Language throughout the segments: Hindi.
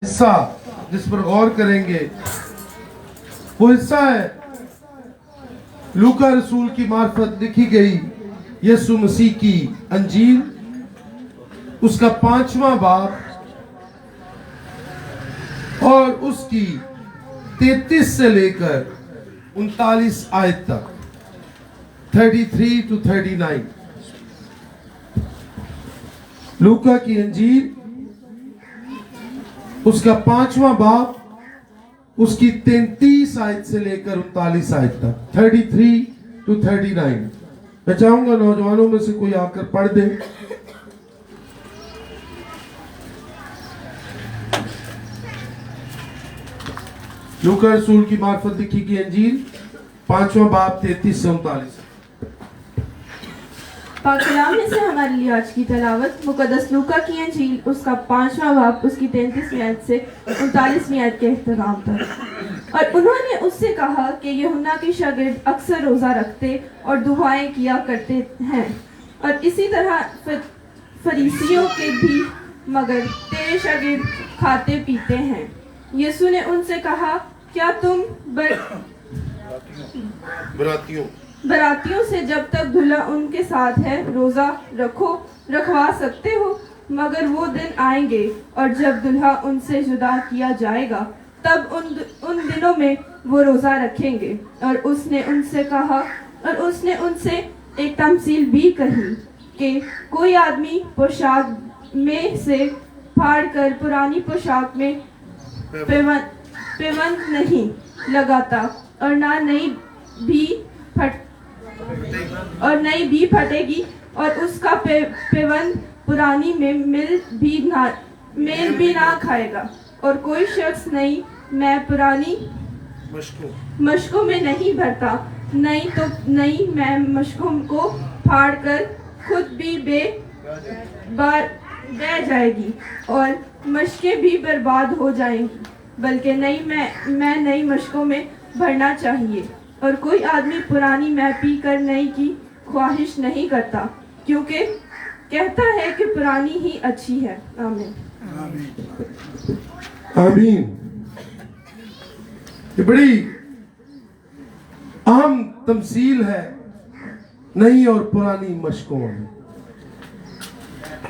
हिस्सा जिस पर गौर करेंगे वो हिस्सा है लूका रसूल की मार्फत लिखी गई यीशु मसीह की अंजील, उसका 5वां बाब और उसकी 33 से लेकर 39 आयत तक, 33 to 39। लूका की अंजील उसका 5वां बाब, उसकी 33 आयत से लेकर 39 आयत तक, 33 to 39। मैं चाहूंगा नौजवानों में से कोई आकर पढ़ दे। लूका रसूल की मार्फत लिखी गई अंजील, 5वां बाब, 33 से 39। पाक कलाम में से हमारे लिए आज की तलावत मुकद्दस लूका की अंजील, उसका 5वां बाब, उसकी 33वीं आयत से 39वीं आयत के इख्तिताम तक। और उन्होंने उससे कहा कि यूहन्ना के शागिर्द अक्सर रोज़ा रखते और दुआएं किया करते हैं, और इसी तरह फरीसियों के भी, मगर तेरे शागिर्द खाते पीते हैं। यीशु ने उनसे कहा, क्या तुम बरातियों से जब तक दूल्हा उनके साथ है रोजा रखवा सकते हो? मगर वो दिन आएंगे और जब दूल्हा उनसे जुदा किया जाएगा, तब उन दिनों में वो रोजा रखेंगे। और उसने उनसे एक तमसील भी कही कि कोई आदमी पोशाक में से फाड़कर पुरानी पोशाक में पेवंद नहीं लगाता, और नई भी फटेगी, और उसका पेवंद पुरानी में मेल भी ना खाएगा। और कोई शख्स मैं पुरानी मशकों में नहीं भरता, नहीं मैं मशकों को फाड़कर खुद भी बह जाएगी और मशकें भी बर्बाद हो जाएंगी, बल्कि मैं नई मशकों में भरना चाहिए। और कोई आदमी पुरानी मै पीकर नई की ख्वाहिश नहीं करता, क्योंकि कहता है कि पुरानी ही अच्छी है। आमीन। आमीन। ये बड़ी अहम तमसील है नई और पुरानी मशकों में,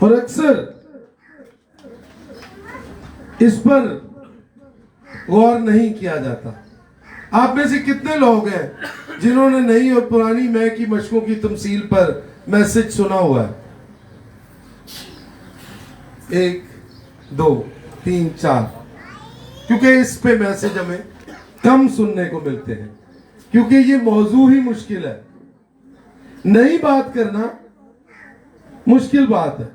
और अक्सर इस पर गौर नहीं किया जाता। आप में से कितने लोग हैं जिन्होंने नई और पुरानी मैं की मशकों की तमसील पर मैसेज सुना हुआ है? 1 2 3 4। क्योंकि इस पे मैसेज हमें कम सुनने को मिलते हैं, क्योंकि ये मौजू ही मुश्किल है। नई बात करना मुश्किल बात है।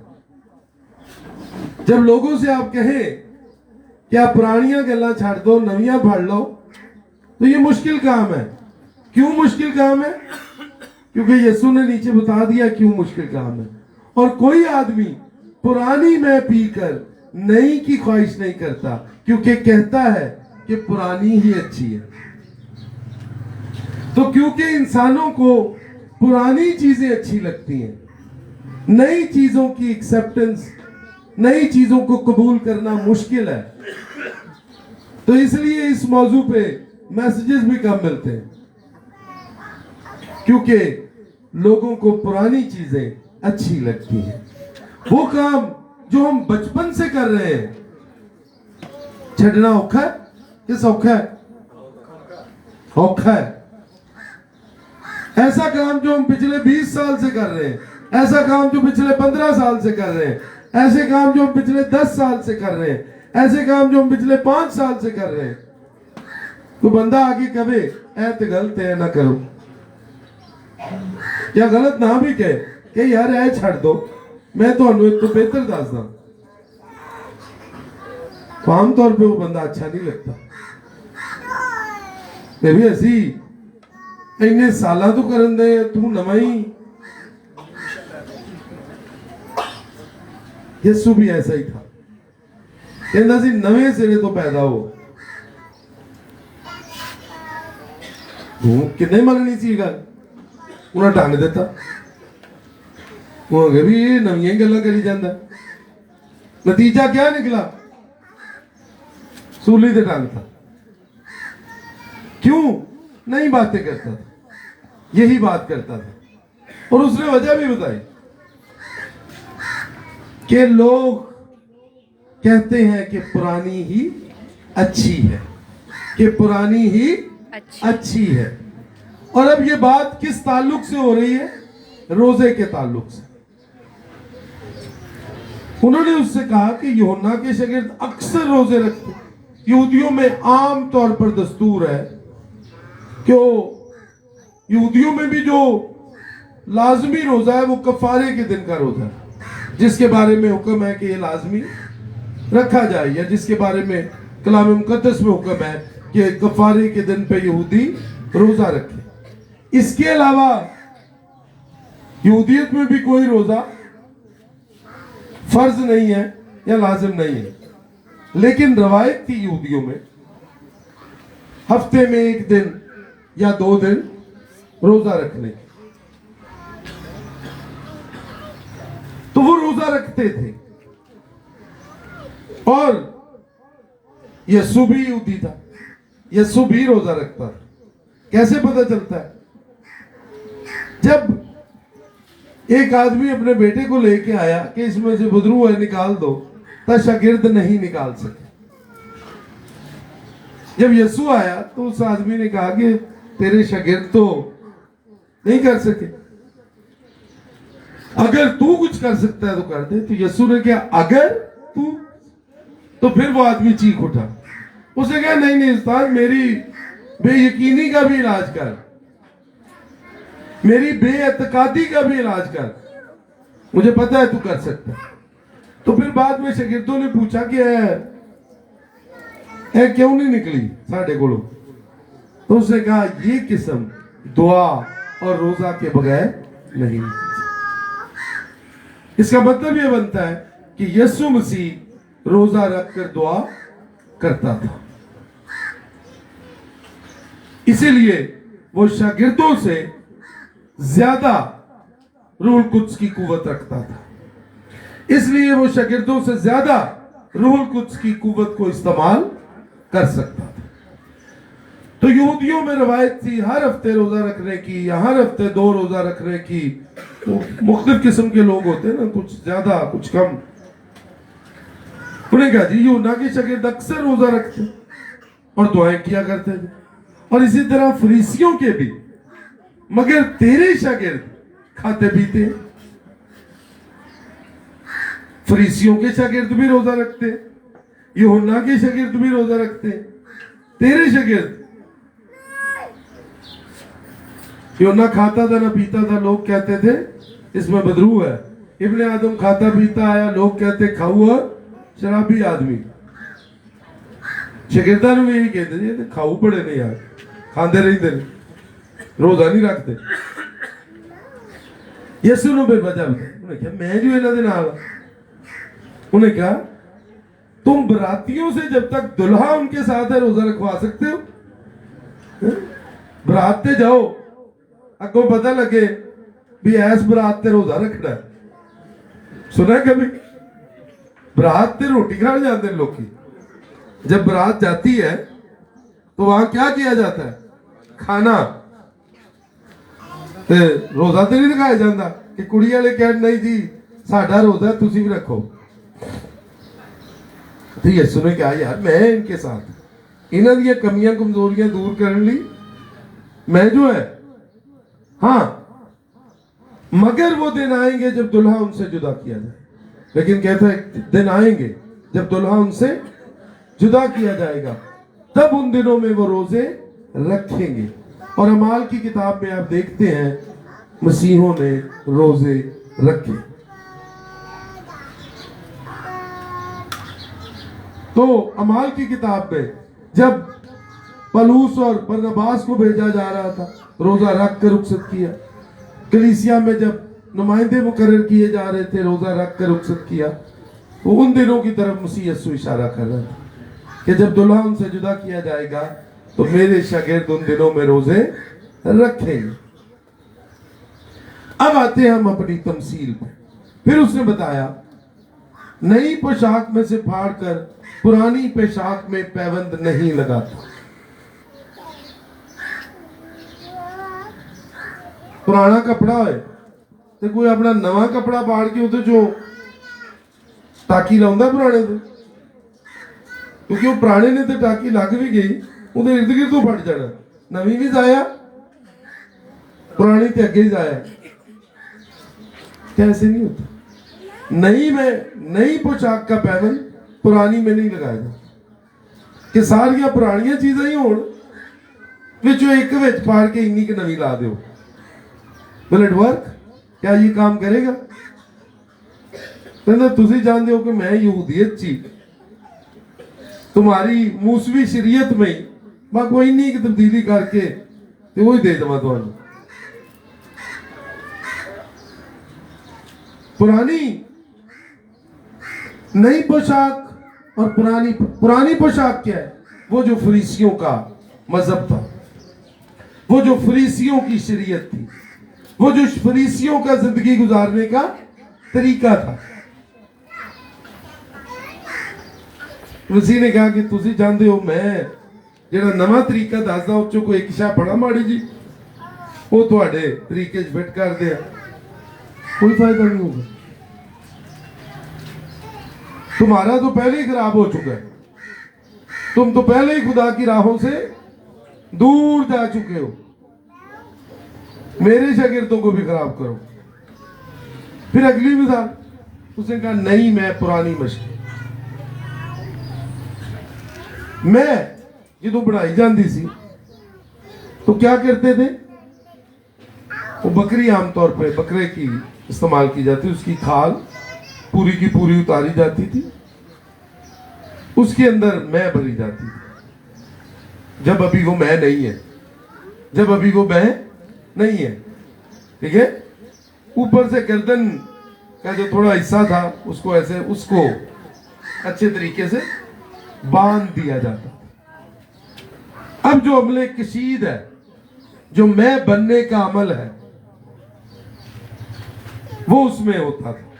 जब लोगों से आप कहें कि आप पुरानियां गल्लां छाड़ दो, नवियां फड़ लो, तो ये मुश्किल काम है। क्यों मुश्किल काम है? क्योंकि यीशु ने नीचे बता दिया क्यों मुश्किल काम है। और कोई आदमी पुरानी मैं पीकर नई की ख्वाहिश नहीं करता, क्योंकि कहता है कि पुरानी ही अच्छी है। तो क्योंकि इंसानों को पुरानी चीजें अच्छी लगती हैं, नई चीजों की एक्सेप्टेंस, नई चीजों को कबूल करना मुश्किल है, तो इसलिए इस मौजू पे मैसेजेस भी कम मिलते हैं, क्योंकि लोगों को पुरानी चीजें अच्छी लगती हैं। वो काम जो हम बचपन से कर रहे हैं, छड़ना औखा है कि सौखा है? औखा है। ऐसा काम जो हम पिछले 20 साल से कर रहे हैं, ऐसा काम जो पिछले 15 साल से कर रहे हैं, ऐसे काम जो हम पिछले 10 साल से कर रहे हैं, ऐसे काम जो हम पिछले 5 साल से कर रहे हैं, तो बंदा आगे कहे ऐ तो गलत है ना करो, या गलत ना भी कहे कि यार ऐ छड़ दो, मैं तो एक तो बेहतर दसदा, तो आमतौर पे वो बंदा अच्छा नहीं लगता। भी असी इन्ने साल तो करन दे, तू नवा ही। यीशु भी ऐसा ही था, कहना सी नवे सिरे तो पैदा हो। किन्ने मननी सी गल, उन्हें ढंग दिता। वो भी ये नवियां गल्लां करी जांदा। नतीजा क्या निकला? सूली से टांगता। क्यों? नई बातें करता था, यही बात करता था। और उसने वजह भी बताई कि लोग कहते हैं कि पुरानी ही अच्छी है, कि पुरानी ही अच्छी है। और अब ये बात किस ताल्लुक से हो रही है? रोजे के ताल्लुक से। उन्होंने उससे कहा कि यूहन्ना के शागिर्द अक्सर रोजे रखते। यहूदियों में आम तौर पर दस्तूर है, क्यों यहूदियों में भी जो लाजमी रोजा है वो कफारे के दिन का रोजा है, जिसके बारे में हुक्म है कि ये लाजमी रखा जाए, या जिसके बारे में कलाम मुकद्दस में हुक्म है कि कफारे के दिन पे यहूदी रोजा रखे। इसके अलावा यहूदियत में भी कोई रोजा फर्ज नहीं है या लाजिम नहीं है, लेकिन रवायत थी यहूदियों में हफ्ते में एक दिन या 2 दिन रोजा रखने। तो वो रोजा रखते थे। और यीशु भी यहूदी था, यीशु भी रोजा रखता था। कैसे पता चलता है? जब एक आदमी अपने बेटे को लेके आया कि इसमें से बदरू है निकाल दो, तब शागिर्द नहीं निकाल सके। जब यीशु आया तो उस आदमी ने कहा कि तेरे शागिर्द तो नहीं कर सके, अगर तू कुछ कर सकता है तो कर दे। तो यीशु ने क्या, अगर तू? तो फिर वो आदमी चीख उठा। उसने कहा नहीं नहीं उस्ताद, मेरी बेयकीनी का भी इलाज कर, मेरी बेअतकादी का भी इलाज कर, मुझे पता है तू कर सकता है। तो फिर बाद में शागिर्दों ने पूछा कि है क्यों नहीं निकली साढ़े को? तो उसने कहा ये किस्म दुआ और रोजा के बगैर नहीं। इसका मतलब यह बनता है कि यीशु मसीह रोजा रखकर दुआ करता था, इसीलिए वो शागिर्दों से ज्यादा रूहुल कुद्स की कुव्वत रखता था, इसलिए वो शागिर्दों से ज्यादा रूहुल कुद्स की कुव्वत को इस्तेमाल कर सकता था। तो यहूदियों में रवायत थी हर हफ्ते रोजा रखने की, या हर हफ्ते 2 रोजा रखने की। तो मुख्तलिफ किस्म के लोग होते हैं ना, कुछ ज्यादा कुछ कम। उन्हें कहा जी यूहन्ना के शागिर्द अक्सर रोजा रखते और दुआएं किया करते थे, और इसी तरह फरीसियों के भी। मगर तेरे शागिर्द खाते पीते। फरीसियों के शागिर्द भी रोजा रखते, यूहन्ना के शागिर्द भी रोजा रखते, तेरे शागिर्द। यूहन्ना खाता था ना पीता था, लोग कहते थे इसमें बदरू है। इब्ने आदम खाता पीता आया, लोग कहते खाऊ और शराबी आदमी। शागिर्दां भी यही कहते थे खाऊ पड़े ने यार, खाते रहते रोजा नहीं रखते। यीशु ने वजह बताई। उन्हें कहा मैं जो इन्हों के नाल, उन्हें कहा तुम बरातियों से जब तक दुल्हा उनके साथ है रोजा रखवा सकते हो? बरात ते जाओ, अगों पता लगे भी ऐस बरात ते रोजा रखना है। सुना कभी? बरात ते रोटी खाने जाते हैं लोग। जब बरात जाती है तो वहां क्या किया जाता है? खाना। ते रोजा तो नहीं दिखाया जाता कि कुड़ी वाले कह नहीं जी साडा रोजा तुसी भी रखो। तो यीशु ने कहा यार मैं इनके साथ इन्हां दी कमियां कमजोरियां दूर करने ली मैं जो है, हाँ, मगर वो दिन आएंगे जब दुल्हा उनसे जुदा किया जाए। लेकिन कहता है दिन आएंगे जब दुल्हा उनसे जुदा किया जाएगा, तब उन दिनों में वो रोजे रखेंगे। और अमाल की किताब में आप देखते हैं मसीहों ने रोजे रखे। तो अमाल की किताब में जब पलूस और बरनबास को भेजा जा रहा था, रोजा रख कर रुखसत किया। कलीसिया में जब नुमाइंदे मुकर्रर किए जा रहे थे, रोजा रख कर रुखसत किया। तो उन दिनों की तरफ मसीह यीशु इशारा कर रहा था कि जब दुल्हा उनसे जुदा किया जाएगा तो मेरे शागिर्द उन दिनों में रोजे रखेंगे। अब आते हैं हम अपनी तमसील पर। फिर उसने बताया नई पोशाक में से फाड़ कर पुरानी पोशाक में पैबंद नहीं लगाता। पुराना कपड़ा है तो कोई अपना नवा कपड़ा पाड़ के उसे जो टाकी लाउंदा पुराने ते, क्योंकि वो पुराने ने तो टाकी लग भी गई, उहदे इर्द गिर्द तो फट जाना, नवी भी जाया, पुरानी ते अगे जाया। कैसे नहीं होता? नई पोशाक का पैबंद पुरानी में नहीं लगाया जाता कि सारिया पुरानियां चीजें ही होण विचों एक विच पाड़ के इन्नी की नवी ला दो। Will it work? क्या ये काम करेगा? कहते तुसी जानते हो कि मैं यहूदियत ची तुम्हारी मूसवी शरीयत में ही मैं कोई नहीं की तब्दीली करके तो वही दे देवा तुहानू। पुरानी नई पोशाक और पुरानी पोशाक क्या है? वो जो फरीसियों का मजहब था, वो जो फरीसियों की शरीयत थी, वो जो फरीसियों का जिंदगी गुजारने का तरीका था। उसी ने कहा कि तुसी जानते हो मैं जेड़ा नवा तरीका दसदा उस कोई एक शा बड़ा माड़ी जी वो तुहाडे तरीके च फिट कर दिया, कोई फायदा नहीं होगा। तुम्हारा तो पहले ही खराब हो चुका है, तुम तो पहले ही खुदा की राहों से दूर जा चुके हो। मेरे शागिर्दों को भी खराब करो। फिर अगली मिसाल उसने कहा नहीं मैं पुरानी मशक मैं जो बढ़ाई जाती सी तो क्या करते थे? वो बकरी आमतौर पे बकरे की इस्तेमाल की जाती, उसकी खाल पूरी की पूरी उतारी जाती थी, उसके अंदर मैं भरी जाती थी। जब अभी वो मैं नहीं है, जब अभी वो मैं नहीं है, ठीक है, ऊपर से गर्दन का जो थोड़ा हिस्सा था उसको ऐसे उसको अच्छे तरीके से बांध दिया जाता। अब जो अमले कशीद है, जो मैं बनने का अमल है, वो उसमें होता था।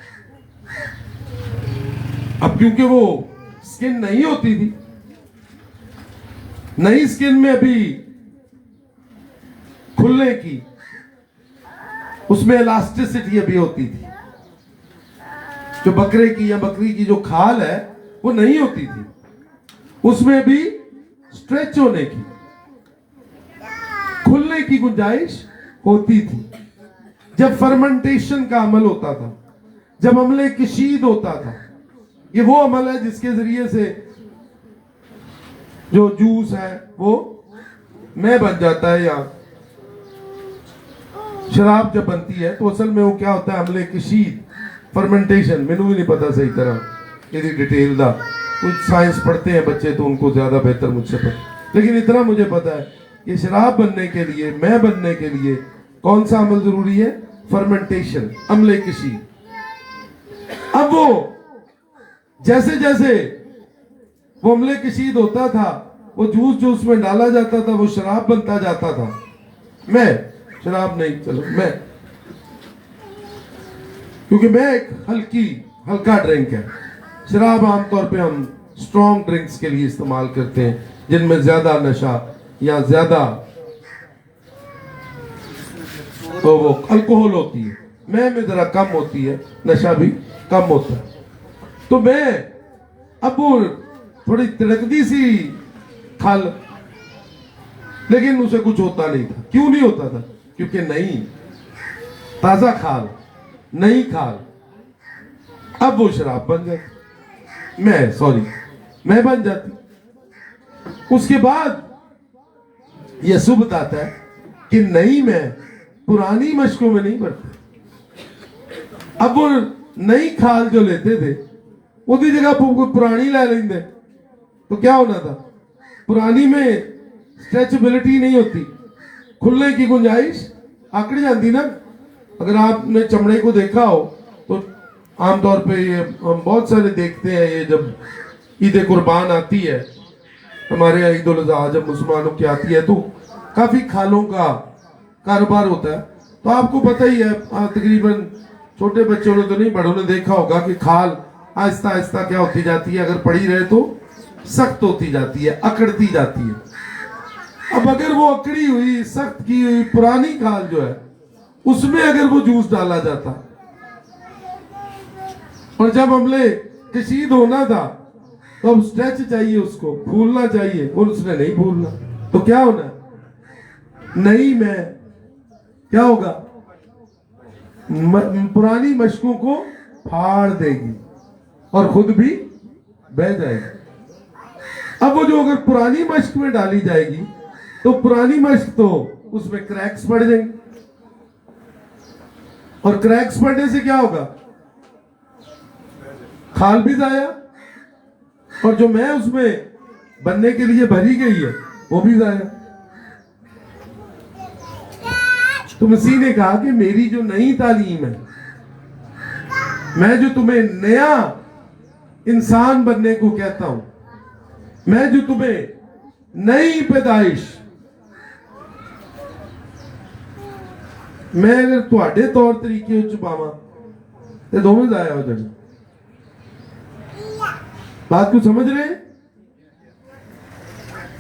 अब क्योंकि वो स्किन नहीं होती थी, नई स्किन में अभी खुलने की उसमें इलास्टिसिटी अभी होती थी। जो बकरे की या बकरी की जो खाल है वो नहीं होती थी, उसमें भी स्ट्रेच होने की खुलने की गुंजाइश होती थी। जब फर्मेंटेशन का अमल होता था, जब अमले कशीद होता था, ये वो अमल है जिसके जरिए से जो जूस है वो मैं बन जाता है, या शराब जब बनती है तो असल में वो क्या होता है? अमले कशीद फर्मेंटेशन। मैनू भी नहीं पता सही तरह यदि डिटेल दा, कुछ साइंस पढ़ते हैं बच्चे तो उनको ज्यादा बेहतर मुझसे पता, लेकिन इतना मुझे पता है कि शराब बनने के लिए, मैं बनने के लिए कौन सा अमल जरूरी है? फर्मेंटेशन, अमले कशीद। अब वो जैसे जैसे वो अमले कशीद होता था, वो जूस जो उसमें डाला जाता था वो शराब बनता जाता था। मैं शराब नहीं, चलो मैं, क्योंकि मैं एक हल्का ड्रिंक है। शराब आमतौर पे हम स्ट्रॉन्ग ड्रिंक्स के लिए इस्तेमाल करते हैं जिनमें ज्यादा नशा या ज्यादा तो वो अल्कोहल होती है। मैं में जरा कम होती है, नशा भी कम होता है। तो मैं अब वो थोड़ी तिड़कती सी खाल, लेकिन उसे कुछ होता नहीं था। क्यों नहीं होता था? क्योंकि नहीं, ताजा खाल, नई खाल। अब वो शराब बन जाती, मैं बन जाती। उसके बाद यसु बताता है कि नई मैं पुरानी मशकों में नहीं बढ़ती। अब वो नई खाल जो लेते थे उसकी जगह पुरानी ले लेंगे तो क्या होना था? पुरानी में स्ट्रेचेबिलिटी नहीं होती, खुलने की गुंजाइश आकड़ जाती ना। अगर आपने चमड़े को देखा हो तो आमतौर पे ये हम बहुत सारे देखते हैं, ये जब ईद कुर्बान आती है, हमारे यहाँ ईद उल अज़हा जब मुसलमानों की आती है तो काफी खालों का कारोबार होता है। तो आपको पता ही है, तकरीबन छोटे बच्चों ने तो नहीं, बड़ों ने देखा होगा कि खाल आहिस्ता आहिस्ता क्या होती जाती है। अगर पड़ी रहे तो सख्त होती जाती है, अकड़ती जाती है। अब अगर वो अकड़ी हुई, सख्त की हुई पुरानी खाल जो है, उसमें अगर वो जूस डाला जाता, और जब हमने कशीद होना था तो अब स्ट्रेच चाहिए, उसको फूलना चाहिए, और उसने नहीं फूलना, तो क्या होना? नहीं, मैं क्या होगा? पुरानी मशकों को फाड़ देगी और खुद भी बह जाएगी। अब वो जो अगर पुरानी मश्क में डाली जाएगी तो पुरानी मश्क तो उसमें क्रैक्स पड़ जाएंगे, और क्रैक्स पड़ने से क्या होगा? खाल भी जाया, और जो मैं उसमें बनने के लिए भरी गई है वो भी जाया। तो मसीह ने कहा कि मेरी जो नई तालीम है, मैं जो तुम्हें नया इंसान बनने को कहता हूं, मैं जो तुम्हें नई पैदाइश, मैं अगर तुहाडे तौर तरीके छुपावा तो दोनों जाया हो जाए। बात को समझ रहे हैं?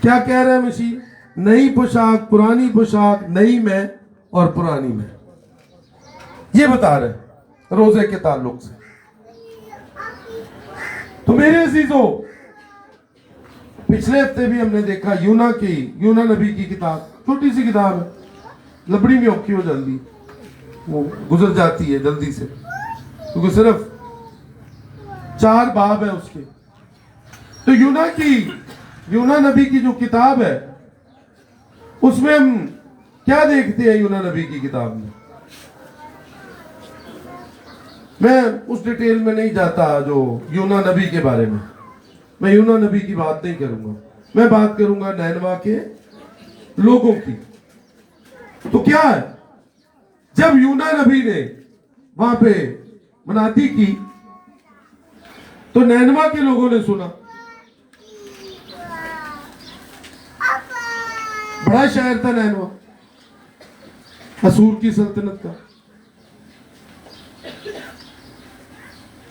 क्या कह रहा है मसीह? नई पोशाक, पुरानी पोशाक, नई मैं और पुरानी मैं, ये बता रहे रोजे के ताल्लुक से। तो मेरे अजीजों, पिछले हफ्ते भी हमने देखा यूना नबी की किताब, छोटी सी किताब है, लबड़ी में औखी हो जल्दी, वो गुजर जाती है जल्दी से, क्योंकि सिर्फ 4 बाब है उसके। तो यूना नबी की जो किताब है, उसमें हम क्या देखते हैं? यूना नबी की किताब में मैं उस डिटेल में नहीं जाता जो यूना नबी के बारे में, मैं यूना नबी की बात नहीं करूंगा, मैं बात करूंगा नैनवा के लोगों की। तो क्या है, जब यूना नबी ने वहां पे मनाती की तो नैनवा के लोगों ने सुना। बड़ा शहर था नैनवा, असूर की सल्तनत का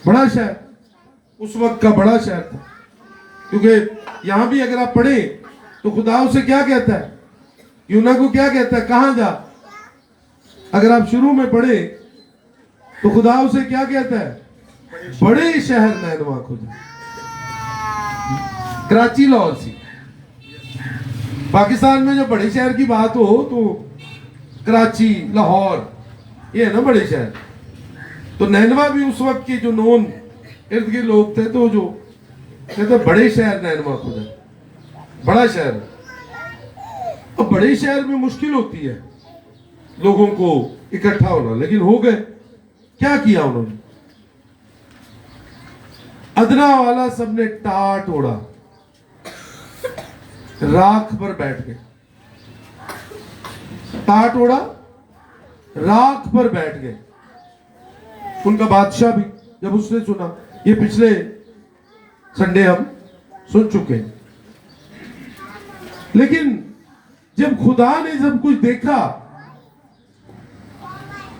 बड़ा शहर, उस वक्त का बड़ा शहर था। क्योंकि यहां भी अगर आप पढ़े तो खुदा उसे क्या कहता है? यूना को क्या कहता है? कहां जा? अगर आप शुरू में पढ़े तो खुदा उसे क्या कहता है? बड़े शहर नैनवा को जा। कराची लाहौर सी, पाकिस्तान में जो बड़े शहर की बात हो तो कराची, लाहौर, ये है ना बड़े शहर। तो नैनवा भी उस वक्त के जो नोन इर्द गिर्द लोग थे, तो जो कहते बड़े शहर नैनवा को जा, बड़ा शहर। अब बड़े शहर में मुश्किल होती है लोगों को इकट्ठा होना, लेकिन हो गए। क्या किया उन्होंने? अदना वाला सबने टाट ओढ़ा, राख पर बैठ गए। टाट ओढ़ा, राख पर बैठ गए। उनका बादशाह भी जब उसने सुना, ये पिछले संडे हम सुन चुके हैं, लेकिन जब खुदा ने सब कुछ देखा,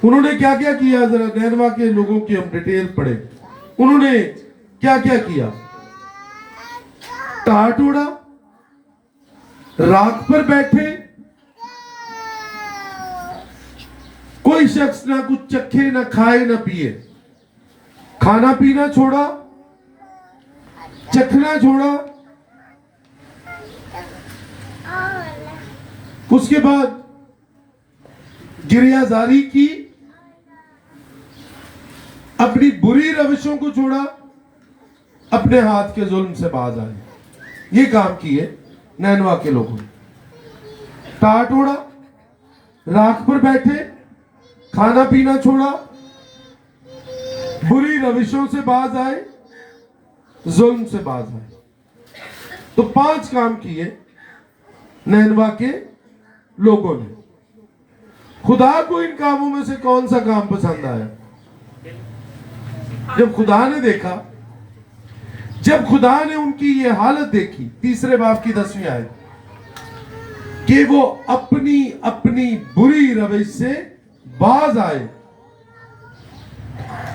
उन्होंने क्या क्या किया? जरा नैनवा के लोगों की हम डिटेल पढ़े। उन्होंने क्या क्या किया? टाट ओढ़ा, राख पर बैठे, कोई शख्स ना कुछ चखे, ना खाए, ना पिए, खाना पीना छोड़ा, चखना छोड़ा। उसके बाद गिरियाजारी की, अपनी बुरी रविशों को छोड़ा, अपने हाथ के जुल्म से बाज आए। ये काम किए नैनवा के लोगों ने। टाट ओढ़ा, राख पर बैठे, खाना पीना छोड़ा, बुरी रविशों से बाज आए, जुल्म से बाज आए। तो 5 काम किए नैनवा के लोगों ने। खुदा को इन कामों में से कौन सा काम पसंद आया? जब खुदा ने देखा, जब खुदा ने उनकी ये हालत देखी, 3 बाब की 10वीं आयत, कि वो अपनी अपनी बुरी रविश से बाज आए,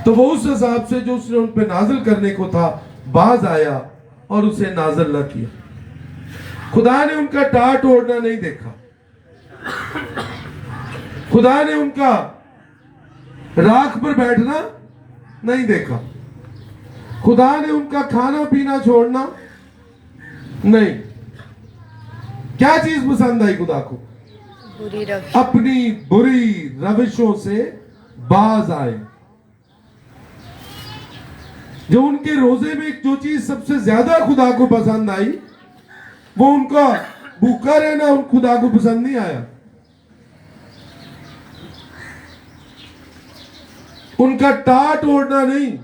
तो वो उस हिसाब से जो उसने उन पे नाजिल करने को था बाज आया, और उसे नाज़िल न किया। खुदा ने उनका टाट ओढ़ना नहीं देखा, खुदा ने उनका राख पर बैठना नहीं देखा, खुदा ने उनका खाना पीना छोड़ना नहीं। क्या चीज पसंद आई खुदा को? बुरी रविश। अपनी बुरी रविशों से बाज आए। जो उनके रोजे में जो चीज सबसे ज्यादा खुदा को पसंद आई, वो उनका भूखा रहना उन खुदा को पसंद नहीं आया। उनका टाट ओढ़ना नहीं,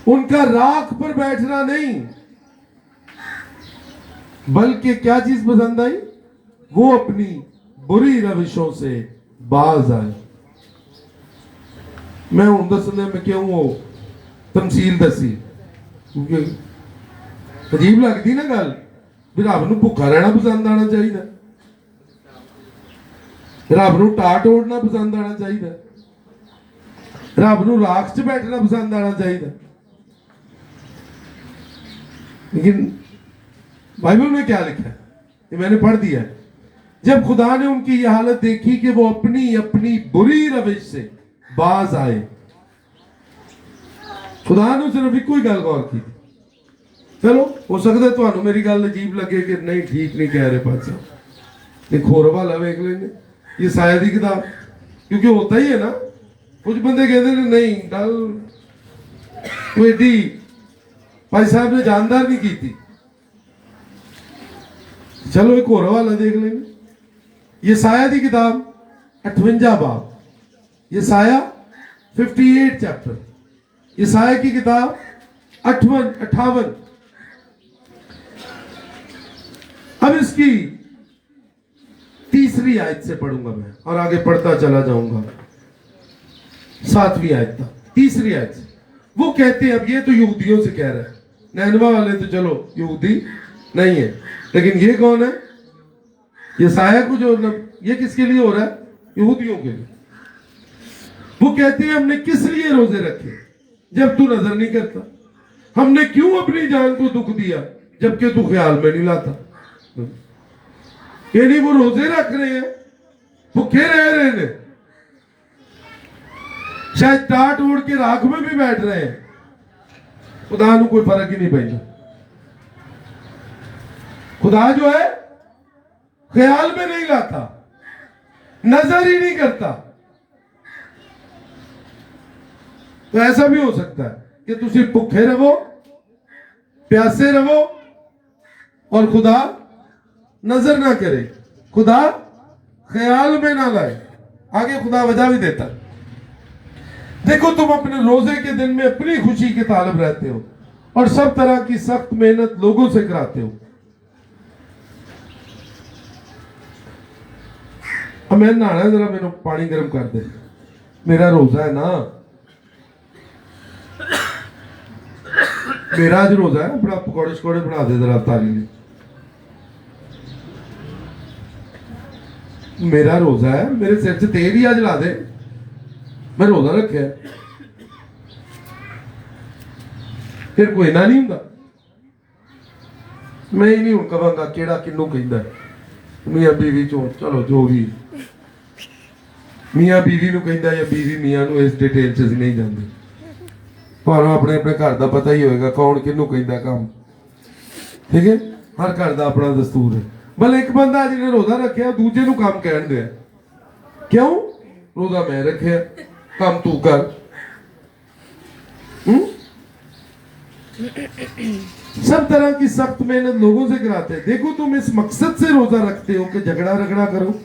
उनका राख पर बैठना नहीं, बल्कि क्या चीज पसंद आई? वो अपनी बुरी रविशों से बाज आए। मैं हूं दसने में क्यों वो तमसील दसी, क्योंकि अजीब लगती ना गल भी रब नूं भुखा रहना पसंद आना चाहिए, रब नूं टाट ओढ़ना पसंद आना चाहिए, रब नूं राख च बैठना पसंद आना चाहिए। लेकिन बाइबल में क्या लिखा है, ये मैंने पढ़ दिया है। जब खुदा ने उनकी यह हालत देखी कि वो अपनी अपनी बुरी रविश से बाज आए, खुदा ने सिर्फ एक ही गल गौर की। चलो हो सकता है तो मेरी गल अजीब लगे कि नहीं ठीक नहीं कह रहे पातशाह, एक होर हवाला वेख लेंगे ये साया की किताब, क्योंकि होता ही है ना, कुछ बंदे कहते हैं नहीं गल कोई एडी भाई साहब ने जानदार नहीं की थी। चलो एक और हवाला देख लेंगे, ये साया की किताब 58 बाब, ये साया 58 चैप्टर, ये साया की किताब 58। अब इसकी तीसरी आयत से पढ़ूंगा मैं और आगे पढ़ता चला जाऊंगा 7वीं आयत तक। तीसरी आयत से वो कहते हैं, अब ये तो यहूदियों से कह रहा है, नैनवा वाले तो चलो यहूदी नहीं है, लेकिन ये कौन है? ये साया को जो ये किसके लिए हो रहा है? यहूदियों के लिए। वो कहते हैं हमने किस लिए रोजे रखे जब तू नजर नहीं करता, हमने क्यों अपनी जान को दुख दिया जबकि तू ख्याल में नहीं लाता। यानी वो रोजे रख रहे हैं, भूखे रह रहे हैं, शायद टाट ओढ़ के राख में भी बैठ रहे हैं, खुदा को कोई फर्क ही नहीं पड़ता। खुदा जो है ख्याल में नहीं लाता, नजर ही नहीं करता। तो ऐसा भी हो सकता है कि तुम सिर्फ भूखे रहो, प्यासे रहो और खुदा नजर ना करे, खुदा ख्याल में ना लाए। आगे खुदा वजह भी देता, देखो तुम अपने रोजे के दिन में अपनी खुशी के तालब रहते हो और सब तरह की सख्त मेहनत लोगों से कराते हो। अब मैं नहाना है, जरा मेरे पानी गर्म कर दे, मेरा रोजा है ना, मेरा आज रोजा है, अपना पकौड़े शकौड़े बना दे जरा ताली ने। मेरा रोजा है, मेरे सिर से तेल ही आज ला दे, मैं रोजा रखे है। फिर कोई ना नहीं होंगे, मैं ही नहीं हूं कहांगा केड़ा किन्नू कहंदा है, मियां बीवी चो चलो जो भी मियां बीवी नूं कहंदा या बीवी मियां नूं, इस डिटेल च नहीं जांदे। ਤੁਹਾਨੂੰ अपने अपने घर का पता ही होएगा कौन किन्नू कहंदा काम, ठीक है। हर घर का अपना दस्तूर है। भले एक बंदा जिन्हें रोजा रखा दूजे नूं काम कहन दे, क्यों? रोजा मैं रखे काम तू कर। सब तरह की सख्त मेहनत लोगों से कराते हैं। देखो तुम इस मकसद से रोजा रखते हो कि झगड़ा रगड़ा करो,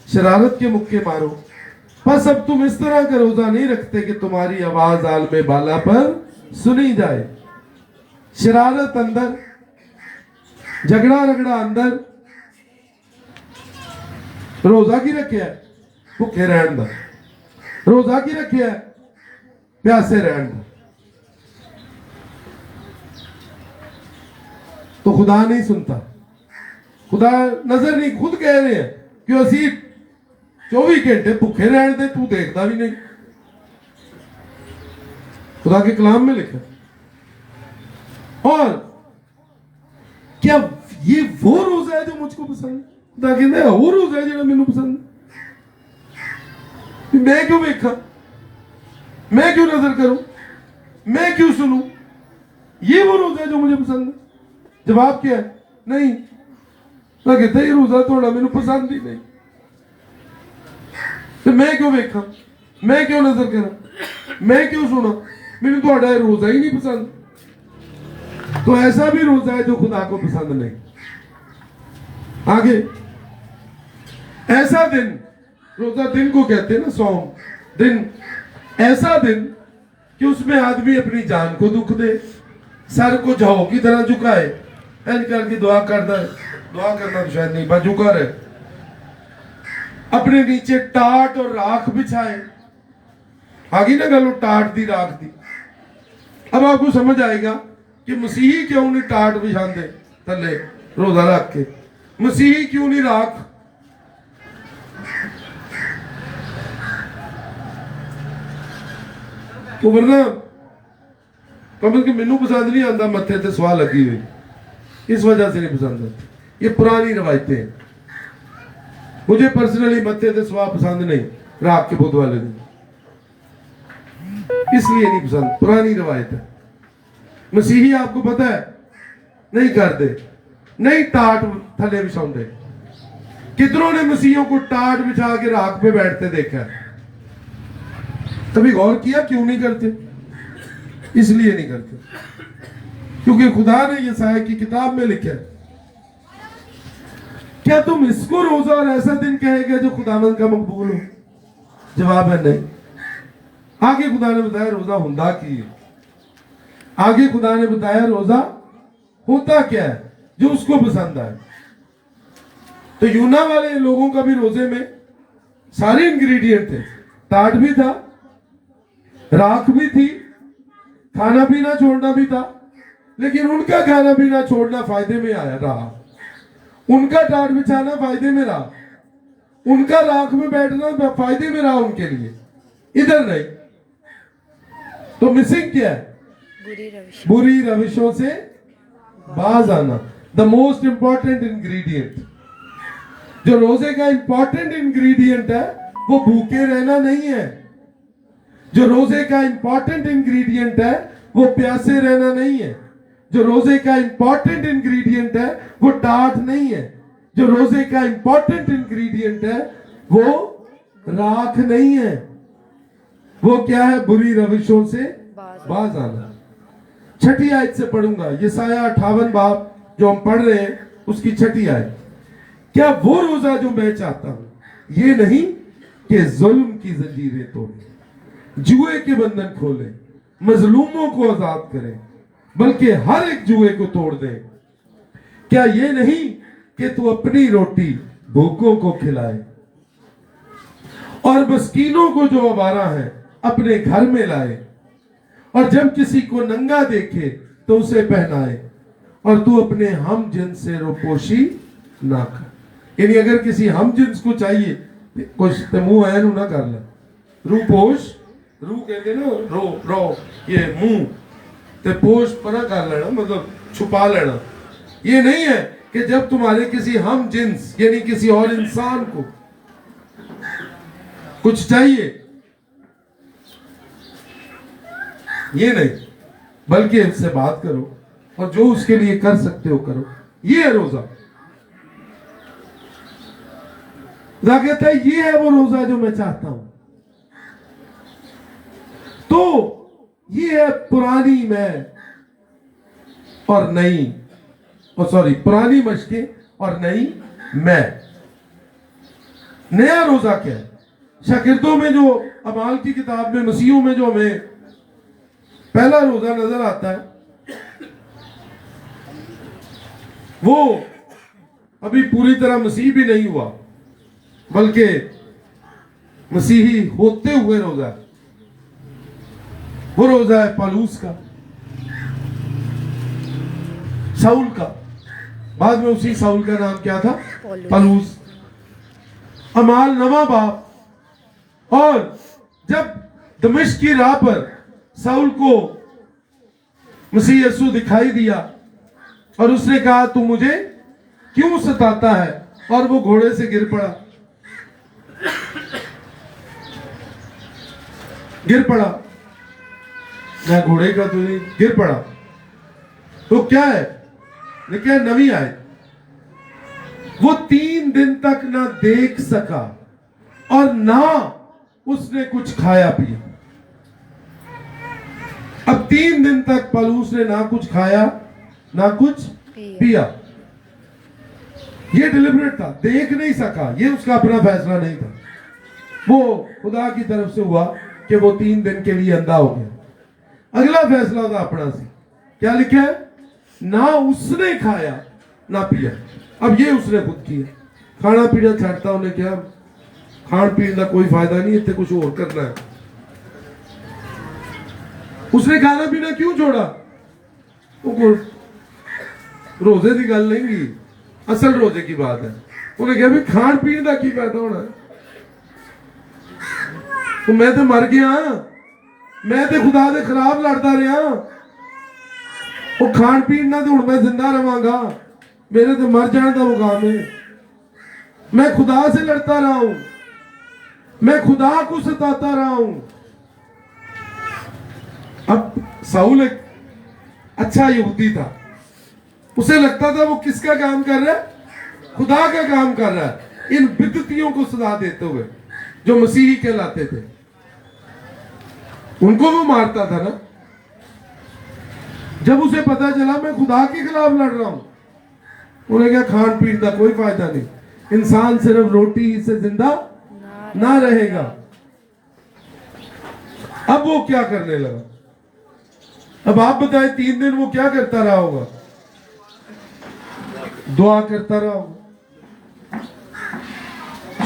शरारत के मुक्के मारो, बस अब तुम इस तरह का रोजा नहीं रखते कि तुम्हारी आवाज आलमे बाला पर सुनी जाए। शरारत अंदर, झगड़ा रगड़ा अंदर, रोजा की रखे है भुखे रहन दा, रोजा की रखे है प्यासे रहन दा। तो खुदा नहीं सुनता, खुदा नजर नहीं, खुद कह रहे हैं कि असी 24 घंटे भुखे रहने दे, तू देखता भी नहीं। खुदा के कलाम में लिखा और क्या ये वो रोजा है जो मुझको पसंद है? खुदा कहता है वो रोजा है जो मैनू पसंद है। मैं क्यों देखा, मैं क्यों नजर करूं, मैं क्यों सुनूं? ये वो रोजा है जो मुझे पसंद है? जवाब क्या है? नहीं। मैं कहता ये रोजा थोड़ा मैनू पसंद ही नहीं, तो मैं क्यों देखा, मैं क्यों नजर करा, मैं क्यों सुना? मैंने थोड़ा रोजा ही नहीं पसंद। तो ऐसा भी रोजा है जो खुदा को पसंद नहीं। आगे, ऐसा दिन, रोजा दिन को कहते हैं ना, सौम दिन, ऐसा दिन कि उसमें आदमी अपनी जान को दुख दे, सर को जौ की तरह झुकाए, ऐन करके दुआ करता है, दुआ करना तो शायद नहीं, बस झुका रहे, अपने नीचे टाट और राख बिछाए। आगे ना गलो टाट दी राख दी। अब आपको समझ आएगा कि मसीही क्यों नहीं टाट बिछाते थले रोजा रख के, मसीही क्यों नहीं राख? तो वरना कमल के मैनू पसंद नहीं आता मत्थे ते स्वाह लगी हुई, इस वजह से नहीं पसंद आती। ये पुरानी रवायतें हैं। मुझे पर्सनली मत्थे ते स्वाह पसंद नहीं, राख के बुध वाले दिन, इसलिए नहीं पसंद, पुरानी रवायत है। मसीही आपको पता है नहीं करते, नहीं टाट थले बिछाते। कितनों ने मसीहियों को टाट बिछा के राख पे बैठते देखा? कभी गौर किया क्यों नहीं करते? इसलिए नहीं करते क्योंकि खुदा ने यशायाह की किताब में लिखा है। क्या तुम इसको रोजा और ऐसा दिन कहेगा जो खुदावंद का मकबूल हो? जवाब है नहीं। आगे खुदा ने बताया रोजा हुंदा की है। आगे खुदा ने बताया रोजा होता क्या है जो उसको पसंद आए। तो यूना वाले लोगों का भी रोजे में सारे इंग्रेडिएंट थे, टाट भी था, राख भी थी, खाना पीना छोड़ना भी था, लेकिन उनका खाना पीना छोड़ना फायदे में आया रहा, उनका टाट बिछाना फायदे में रहा, उनका राख में बैठना फायदे में रहा उनके लिए, इधर नहीं। तो मिसिंग क्या है? बुरी रविशों से बाज आना। द मोस्ट इंपॉर्टेंट इंग्रेडिएंट, जो रोजे का इंपॉर्टेंट इंग्रेडिएंट है वो भूखे रहना नहीं है। जो रोजे का इंपॉर्टेंट इंग्रेडिएंट है वो प्यासे रहना नहीं है। जो रोजे का इंपॉर्टेंट इंग्रेडिएंट है वो टाट नहीं है। जो रोजे का इंपॉर्टेंट इंग्रेडिएंट है वो राख नहीं है। वो क्या है? बुरी रविशों से बाज आना। छठी आयत से पढ़ूंगा, यशायाह 58 बाब जो हम पढ़ रहे हैं उसकी छठी आयत। क्या वो रोजा जो मैं चाहता हूं ये नहीं कि जुल्म की जंजीरें तोड़े, जुए के बंधन खोले, मजलूमों को आजाद करें, बल्कि हर एक जुए को तोड़ दे। क्या ये नहीं कि तू अपनी रोटी भूखों को खिलाए और मस्कीनों को जो आवारा है अपने घर में लाए, और जब किसी को नंगा देखे तो उसे पहनाए, और तू अपने हम जिन्स से रोपोशी ना कर। यानी अगर किसी हम जिन्स को चाहिए कुछ तो मुंह ऐन ना कर ले, रूपोश, रू कहते ना, रो रो, ये मुंह ते पोश परा कर लेना, मतलब छुपा लेना। ये नहीं है कि जब तुम्हारे किसी हम जिन्स यानी किसी और इंसान को कुछ चाहिए, ये नहीं, बल्कि उससे बात करो और जो उसके लिए कर सकते हो करो। ये है रोजा। खुदा कहता है ये है वो रोजा जो मैं चाहता हूं। तो ये है पुरानी मैं और नई, सॉरी, पुरानी मशकें और नई मैं। नया रोजा क्या है? शागिर्दों में जो अमाल की किताब में, मसीहों में जो हमें पहला रोजा नजर आता है वो अभी पूरी तरह मसीह भी नहीं हुआ, बल्कि मसीही होते हुए रोजा है। वो रोजा है पौलुस का, शाऊल का। बाद में उसी शाऊल का नाम क्या था? पौलुस। अमाल 9 बाब। और जब दमिश्क की राह पर शाऊल को मसीह यीशु दिखाई दिया और उसने कहा तू मुझे क्यों सताता है, और वो घोड़े से गिर पड़ा। मैं घोड़े का तो नहीं, गिर पड़ा। तो क्या है, क्या नवी आए, वो 3 दिन तक ना देख सका और ना उसने कुछ खाया पिया। अब 3 दिन तक पौलुस ने ना कुछ खाया ना कुछ पिया। ये डिलिबरेट था, देख नहीं सका, ये उसका अपना फैसला नहीं था, वो खुदा की तरफ से हुआ कि वो 3 दिन के लिए अंधा हो गया। अगला फैसला था अपना से, क्या लिखा है, ना उसने खाया ना पिया। अब ये उसने खुद किया, खाना पीना छाड़ता उन्हें, क्या खान पीने का कोई फायदा नहीं, इतने कुछ और करना है। उसने खाना पीना क्यों छोड़ा, रोजे की गल नहीं, असल रोजे की बात है। उन्हें कहा भी खान पीने का की फायदा होना है, तो मैं तो मर गया, मैं तो खुदा के खिलाफ लड़ता रहा, वो खान पीन ना तो हुण मैं जिंदा रहांगा, मेरे तो मर जाने का मुकाम है। मैं खुदा से लड़ता रहा हूं, मैं खुदा को सताता रहा हूं। अब साउल एक अच्छा यहूदी था, उसे लगता था वो किसका काम कर रहा है, खुदा का काम कर रहा है, इन बिदतियों को सजा देते हुए जो मसीही कहलाते थे, उनको वो मारता था ना। जब उसे पता चला मैं खुदा के खिलाफ लड़ रहा हूं, उन्हें क्या खान पीन का कोई फायदा नहीं, इंसान सिर्फ रोटी ही से जिंदा ना रहेगा। अब वो क्या करने लगा, अब आप बताएं 3 दिन वो क्या करता रहा होगा, दुआ करता रहा होगा,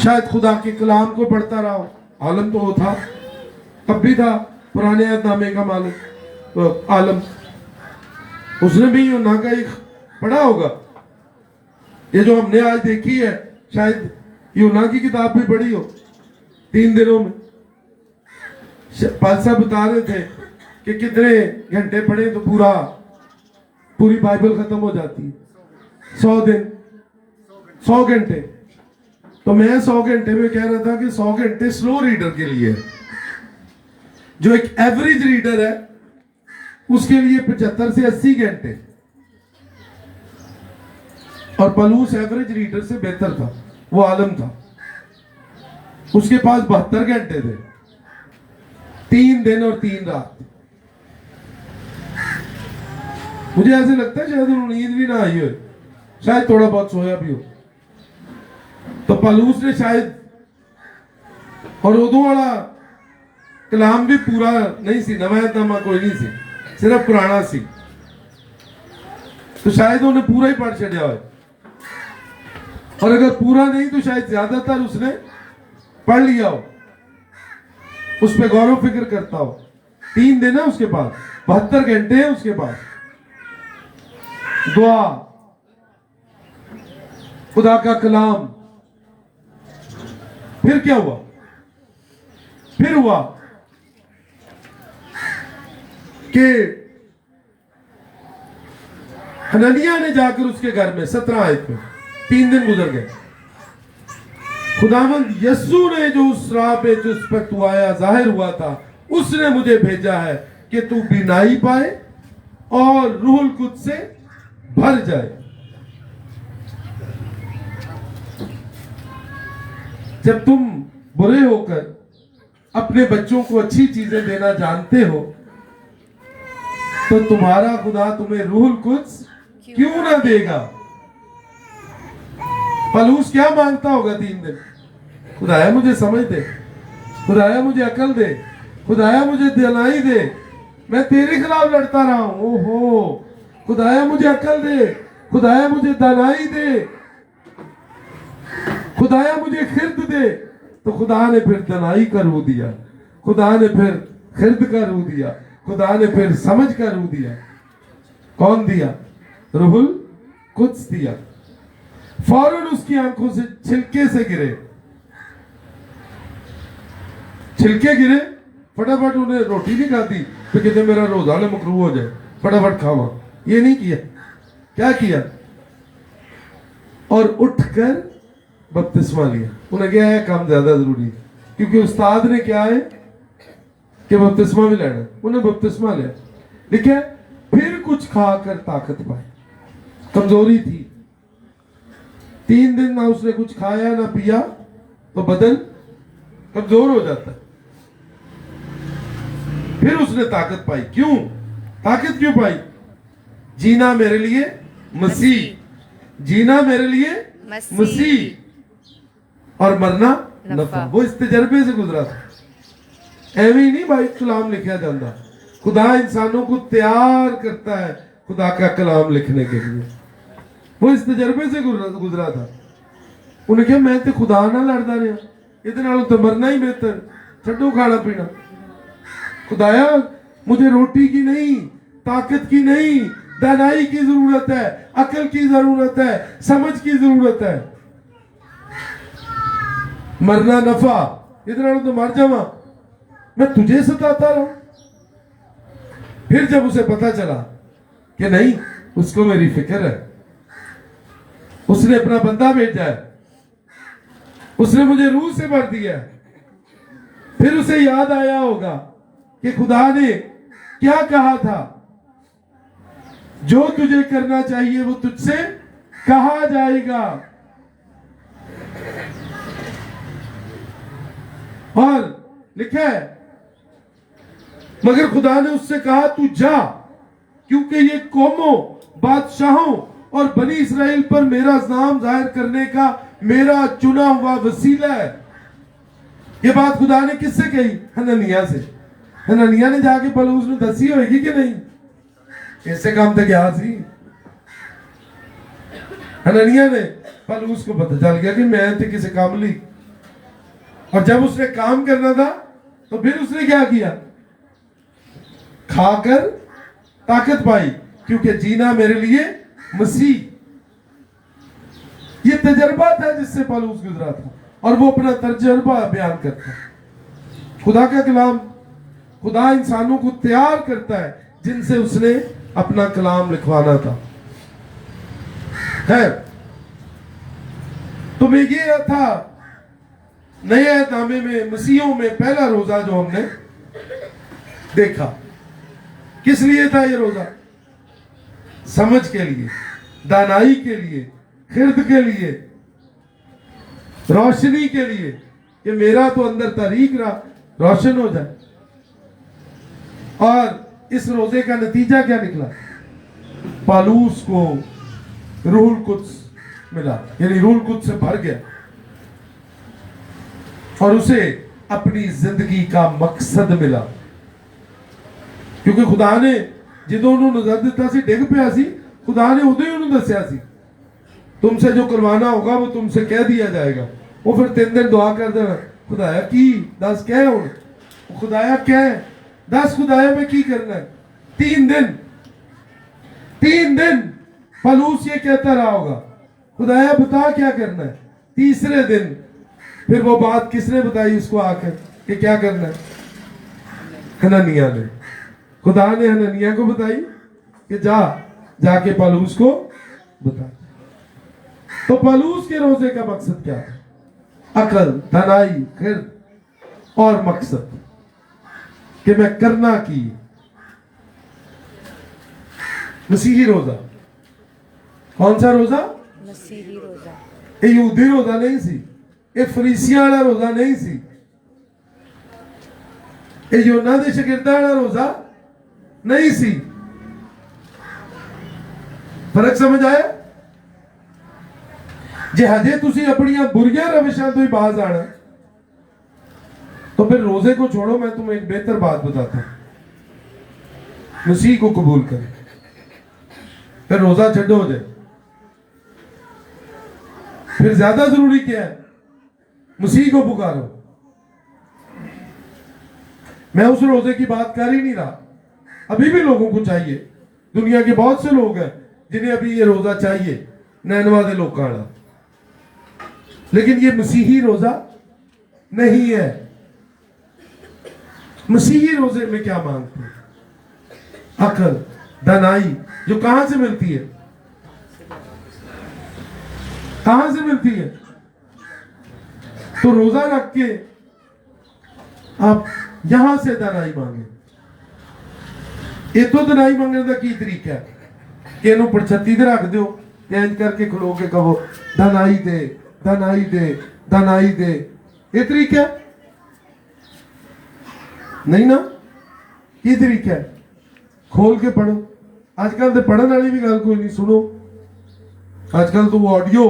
शायद खुदा के कलाम को पढ़ता रहा हो। आलम तो वो था, तब भी था, पुराने अहदनामे का मालिक तो आलम, उसने भी यूना का एक पढ़ा होगा। ये जो हमने आज देखी है, शायद यूना की किताब भी पढ़ी हो 3 दिनों में। पादशाह बता रहे थे कि कितने घंटे पढ़े तो पूरी बाइबल खत्म हो जाती है। 100 दिन 100 घंटे, तो मैं 100 घंटे में कह रहा था कि 100 घंटे स्लो रीडर के लिए है, जो एक एवरेज रीडर है उसके लिए 75 से 80 घंटे, और पौलुस एवरेज रीडर से बेहतर था, वो आलम था, उसके पास 72 घंटे थे, 3 दिन और 3 रात। मुझे ऐसे लगता है शायद नींद भी ना आई हो, शायद थोड़ा बहुत सोया भी हो। तो पौलुस ने शायद, और उदों वाला कलाम भी पूरा नहीं सी, नवायतनामा कोई नहीं सी, सिर्फ पुराना सी, तो शायद उन्हें पूरा ही पढ़ छड़िया हो, और अगर पूरा नहीं तो शायद ज्यादातर उसने पढ़ लिया हो, उस पर गौरव फिक्र करता हो। 3 दिन है उसके पास, 72 घंटे है उसके पास, दुआ, खुदा का कलाम। फिर क्या हुआ, फिर हुआ कि हननिया ने जाकर उसके घर में 17 आयत में 3 दिन गुजर गए। खुदावंद यस्सु ने जो उस राह पे जिस पर तू आया जाहिर हुआ था, उसने मुझे भेजा है कि तू बीनाई पाए और रूहुल कुद्स से भर जाए। जब तुम बुरे होकर अपने बच्चों को अच्छी चीजें देना जानते हो, तो तुम्हारा खुदा तुम्हें रूहुल कुद्स क्यों ना देगा। पौलुस क्या मांगता होगा 3 दिन, खुदाया मुझे समझ दे, खुदाया मुझे अकल दे, खुदाया मुझे दिलाई दे, मैं तेरे खिलाफ लड़ता रहा हूं, ओहो खुदाया मुझे अकल दे, खुदाया मुझे दानाई दे, खुदाया मुझे खिर्द दे। तो खुदा ने फिर दानाई का रू दिया, खुदा ने फिर खिर्द का रू दिया, खुदा ने फिर समझ का रू दिया। कौन दिया, रूहुल कुद्स दिया। फौरन उसकी आंखों से छिलके से गिरे, छिलके गिरे, फटाफट उन्हें रोटी नहीं खाती तो कहते मेरा रोजा ना मकरू हो जाए, फटाफट खावा, ये नहीं किया। क्या किया? और उठकर बपतिस्मा लिया। उन्हें क्या है, काम ज्यादा जरूरी है, क्योंकि उस्ताद ने क्या है कि बपतिस्मा भी लेना, उन्हें बपतिस्मा लिया। देखिए, फिर कुछ खाकर ताकत पाई। कमजोरी थी, 3 दिन ना उसने कुछ खाया ना पिया, तो बदन कमजोर हो जाता है। फिर उसने ताकत पाई। क्यों ताकत क्यों पाई? जीना मेरे लिए मसीह, जीना मेरे लिए मसीह, और मरना नफा। वो इस तजर्बे से गुजरा था। एवं ही नहीं भाई कलाम लिखा जाता। खुदा इंसानों को तैयार करता है खुदा का कलाम लिखने के लिए। वो इस तजर्बे से गुजरा था। उन्हें क्या, मैं तो खुदा ना लड़दा रहा, इहदे नालों तो मरना ही बेहतर, छड्डो खाना पीना। खुदाया मुझे रोटी की नहीं, ताकत की नहीं, दानाई की जरूरत है, अकल की जरूरत है, समझ की जरूरत है। मरना नफा, इहदे नालों तो मर जावा, मैं तुझे सताता रहूं। फिर जब उसे पता चला कि नहीं, उसको मेरी फिक्र है, उसने अपना बंदा भेजा है, उसने मुझे रूह से भर दिया है, फिर उसे याद आया होगा कि खुदा ने क्या कहा था, जो तुझे करना चाहिए वो तुझसे कहा जाएगा। और लिखा है, मगर खुदा ने उससे कहा तू जा, क्योंकि ये कौमों, बादशाहों और बनी इस्राएल पर मेरा नाम जाहिर करने का मेरा चुना हुआ वसीला है। ये बात खुदा ने किससे कही? हननिया से। हननिया ने जाके पलूस ने दसी होगी कि नहीं? ऐसे काम तो क्या सी। हननिया ने पलूस को पता चल गया कि मैं तो किसी काम ली, और जब उसने काम करना था तो फिर उसने क्या किया? खाकर ताकत पाई, क्योंकि जीना मेरे लिए मसीह। ये तजर्बा था जिससे पलूस गुजरा था, और वो अपना तजर्बा बयान करता है। खुदा का कलाम, खुदा इंसानों को तैयार करता है जिनसे उसने अपना कलाम लिखवाना था। खैर, तो मैं ये था नए नामे में मसीहों में पहला रोजा जो हमने देखा। किस लिए था ये रोजा? समझ के लिए, दानाई के लिए, खिर्द के लिए, रोशनी के लिए, कि मेरा तो अंदर तारीख रहा रोशन हो जाए। और इस रोजे का नतीजा क्या निकला? पालूस को रूहुल कुद्स मिला, यानी रूहुल कुद्स से भर गया, और उसे अपनी जिंदगी का मकसद मिला। क्योंकि खुदा ने ਜਦੋਂ ਉਹਨੂੰ ਨਜ਼ਰ ਦਿੱਤਾ ਸੀ ਡਿੱਗ ਪਿਆ ਸੀ, खुदा ने उदो ही उन्होंने दसिया सी, तुमसे जो करवाना होगा वो तुमसे कह दिया जाएगा। वो फिर 3 दिन दुआ कर देना, खुदाया की दस कह हूं, खुदाया कह दस, खुदाया मैं की करना है। 3 दिन पलूस ये कहता रहा होगा, खुदाया बता क्या करना है। तीसरे दिन फिर वो बात किसने बताई उसको आकर कि क्या करना है? हननिया ने। खुदा ने हननिया को बताई कि जाके पलूस को बता। तो पलूस के रोजे का मकसद क्या है? अकल, धनाई, खिर्द और मकसद कि मैं करना की। मसीही रोजा। कौन सा रोजा? मसीही रोजा। ये यहूदी रोजा नहीं सी, ये फरीसियां वाला रोजा नहीं सी, ये यूना दे शागिर्दां वाला रोजा नहीं सी। फर्क समझ आया? जे हजे तुसी अपनियां बुरियां रविशां तो ही बाज आना, तो फिर रोजे को छोड़ो। मैं तुम्हें एक बेहतर बात बताता हूं, मसीह को कबूल करें, फिर रोजा छड्डो हो जाए। फिर ज्यादा जरूरी क्या है? मसीह को पुकारो। मैं उस रोजे की बात कर ही नहीं रहा। अभी भी लोगों को चाहिए, दुनिया के बहुत से लोग हैं जिन्हें अभी ये रोजा चाहिए, नैनवा दे लोग का। लेकिन ये मसीही रोजा नहीं है। मसीही रोजे में क्या मांगते हैं? अकल, धनाई जो कहां से मिलती है? कहां से मिलती है? तो रोजा रख के आप यहां से धनाई मांगे। इतो धनाई मांगने का की तरीका है कि इन्हों पड़छत्ती ते रख दो, इंज करके खलो के कहो धनाई दे, धनाई दे, धनाई दे। ये तरीका है? नहीं ना, की तरीका है? खोल के पढ़ो। आजकल तो पढ़ने वाली भी गल कोई नहीं, सुनो। आजकल तो वो ऑडियो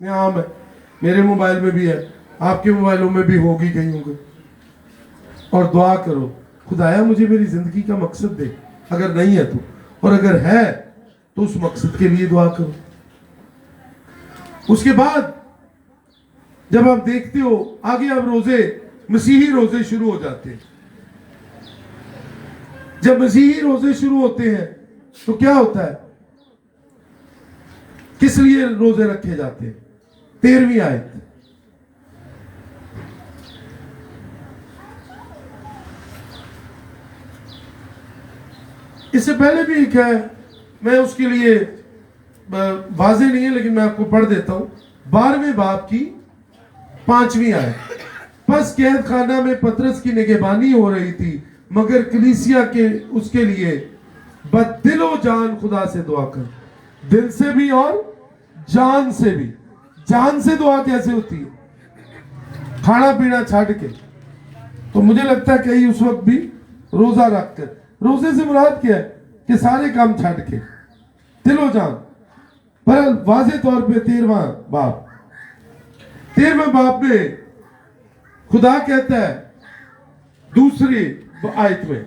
में आम है, मेरे मोबाइल में भी है, आपके मोबाइलों में भी होगी कहीं होंगे। और दुआ करो, खुदाया मुझे मेरी जिंदगी का मकसद दे, अगर नहीं है तो, और अगर है तो उस मकसद के लिए दुआ करो। उसके बाद जब आप देखते हो आगे, अब रोजे मसीही रोजे शुरू हो जाते हैं। जब मसीही रोजे शुरू होते हैं तो क्या होता है? किस लिए रोजे रखे जाते हैं? 13वीं आयत। इससे पहले भी एक है, मैं उसके लिए वाजे नहीं है लेकिन मैं आपको पढ़ देता हूं। 12वें बाब की 5वीं आयत। बस कैद खाना में पतरस की निगहबानी हो रही थी, मगर कलीसिया के उसके लिए बदिलो जान खुदा से दुआ कर, दिल से भी और जान से भी। जान से दुआ कैसे होती है? खाना पीना छाड़ के। तो मुझे लगता है कहीं उस वक्त भी रोजा रखकर, रोजे से मुराद क्या है? कि सारे काम छाड़ के, दिलो जान। पर वाजे तौर पे 13वां बाब में खुदा कहता है दूसरी आयत में,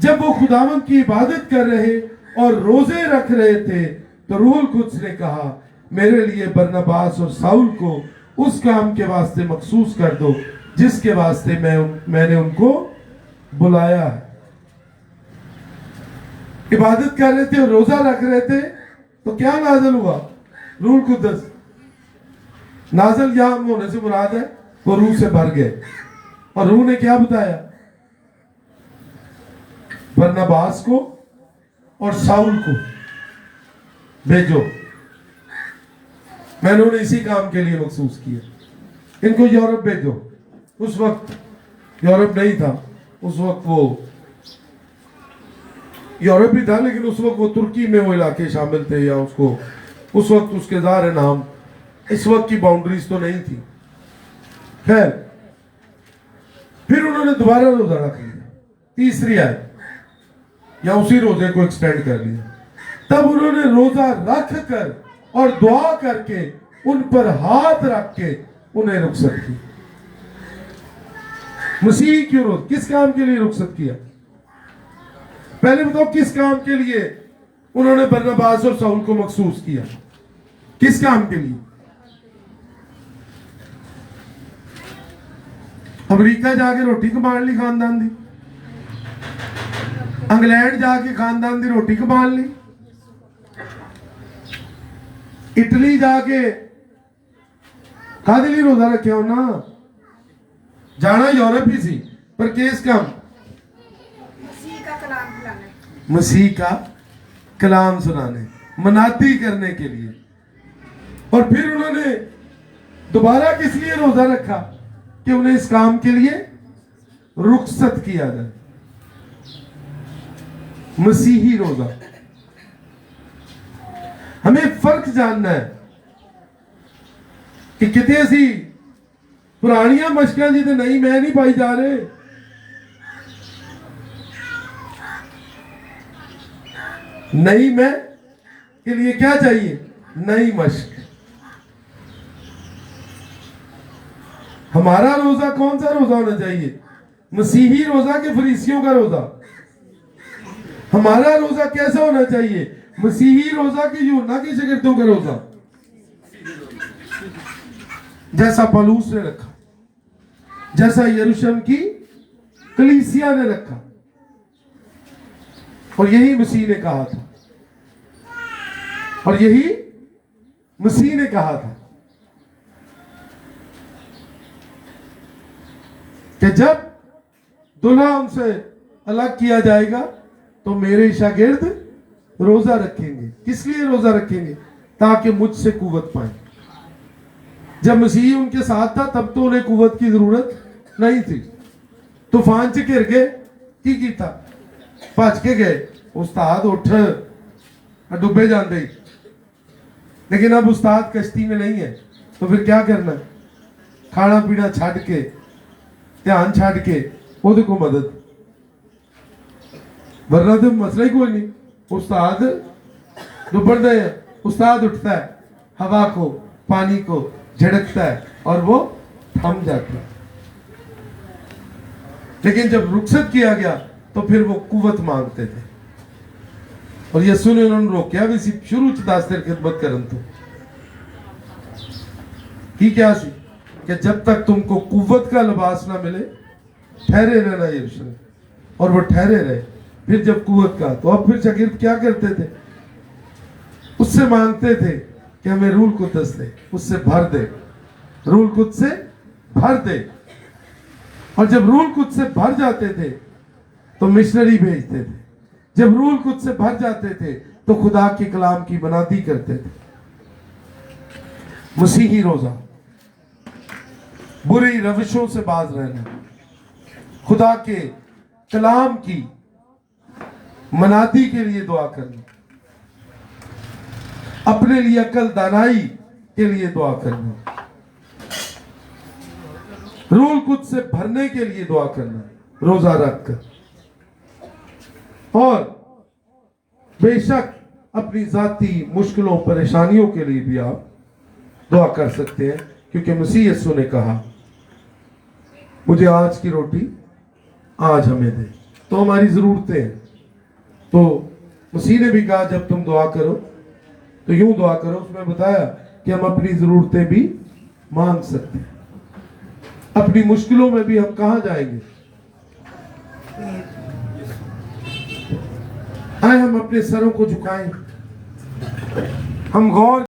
जब वो खुदावंद की इबादत कर रहे और रोजे रख रहे थे तो रूहुल कुद्स ने कहा, मेरे लिए बरनबास और साउल को उस काम के वास्ते मखसूस कर दो जिसके वास्ते मैंने उनको बुलाया है। इबादत कर रहे थे और रोजा रख रहे थे तो क्या नाजल हुआ? रूह कुद्स नाजल यहां होने से मुराद है वो रूह से भर गए। और रूह ने क्या बताया? बरनबास को और साउल को भेजो, मैंने उन्हें इसी काम के लिए मखसूस किया। इनको यूरोप भेजो। उस वक्त यूरोप नहीं था, उस वक्त वो यूरोप भी था लेकिन उस वक्त वो तुर्की में वो इलाके शामिल थे, या उसको उस वक्त उसके ज़ाहिर नाम, इस वक्त की बाउंड्रीज तो नहीं थी। खैर, फिर उन्होंने दोबारा रोजा रख लिया, तीसरी आयत, या उसी रोजे को एक्सटेंड कर लिया। तब उन्होंने रोजा रख कर और दुआ करके उन पर हाथ रख के उन्हें रुखसत की। मसीह क्यों रोज, किस काम के लिए रुखसत किया? पहले बताओ, किस काम के लिए उन्होंने बरनबास और साउल को मखसूस किया? किस काम के लिए? अमेरिका जाके रोटी कमान ली खानदान दी, इंग्लैंड जाके खानदान दी रोटी कमान ली, इटली जाके कादे लिए रोजा रखे हो ना? जाना यूरोप ही सी, पर केस कम मसीह का कलाम सुनाने, मनाती करने के लिए। और फिर उन्होंने दोबारा किस लिए रोजा रखा? कि उन्हें इस काम के लिए रुखसत किया जाए। मसीही रोजा। हमें फर्क जानना है कि कितने सी पुरानिया मशकां जी तो नहीं, मैं नहीं पाई जा रहे। नई मैं के लिए क्या चाहिए? नई मश्क। हमारा रोजा कौन सा रोजा होना चाहिए? मसीही रोजा के फरीसियों का रोजा। हमारा रोजा कैसा होना चाहिए? मसीही रोजा के यूहन्ना के शागिर्दों का रोजा, जैसा पौलुस ने रखा, जैसा यरूशलेम की कलीसिया ने रखा। और यही मसीह ने कहा था, और यही मसीह ने कहा था कि जब दुल्हा उनसे अलग किया जाएगा तो मेरे शागिर्द रोजा रखेंगे। किस लिए रोजा रखेंगे? ताकि मुझसे कुव्वत पाए। जब मसीह उनके साथ था तब तो उन्हें कुव्वत की जरूरत नहीं थी। तूफान च घिर गए, की था? भज के गए, उस्ताद उठ, डुबे जाते। लेकिन अब उस्ताद कश्ती में नहीं है, तो फिर क्या करना? खाना पीना छड़ के, ध्यान छड़ के ओदे को मदद, वरना तो मसला ही कोई नहीं। उस्ताद डुबड़ दे, उस्ताद उठता है, हवा को, पानी को झड़कता है और वो थम जाता है। लेकिन जब रुखसत किया गया तो फिर वो कुव्वत मांगते थे। और यसू ने उन्होंने रोकया भी सी, शुरू च दस देर खिदमत करन तो की क्या सी कि जब तक तुमको कुव्वत का लिबास ना मिले ठहरे रहना यरूशलेम। और वो ठहरे रहे। फिर जब कुव्वत का, तो अब फिर शागिर्द क्या करते थे? उससे मांगते थे कि हमें रूल कुद्दस दे, उससे भर दे, रूल कुद्दस से भर दे। और जब रूल कुद्दस से भर जाते थे तो मिशनरी भेजते थे। जब रूल कुद्दस से भर जाते थे तो खुदा के कलाम की मनादी करते थे। मसीही रोजा, बुरी रविशों से बाज रहना, खुदा के कलाम की मनादी के लिए दुआ करना, अपने लिए अकल दानाई के लिए दुआ करना, रूल कुद्दस से भरने के लिए दुआ करना रोजा रखकर। और बेशक अपनी जाती मुश्किलों परेशानियों के लिए भी आप दुआ कर सकते हैं, क्योंकि मसीह यीशु ने कहा मुझे आज की रोटी आज हमें दे। तो हमारी जरूरतें हैं। तो मसीह ने भी कहा जब तुम दुआ करो तो यूं दुआ करो। उसमें बताया कि हम अपनी जरूरतें भी मांग सकते हैं। अपनी मुश्किलों में भी हम कहां जाएंगे? आए हम अपने सरों को झुकाएं, हम गौर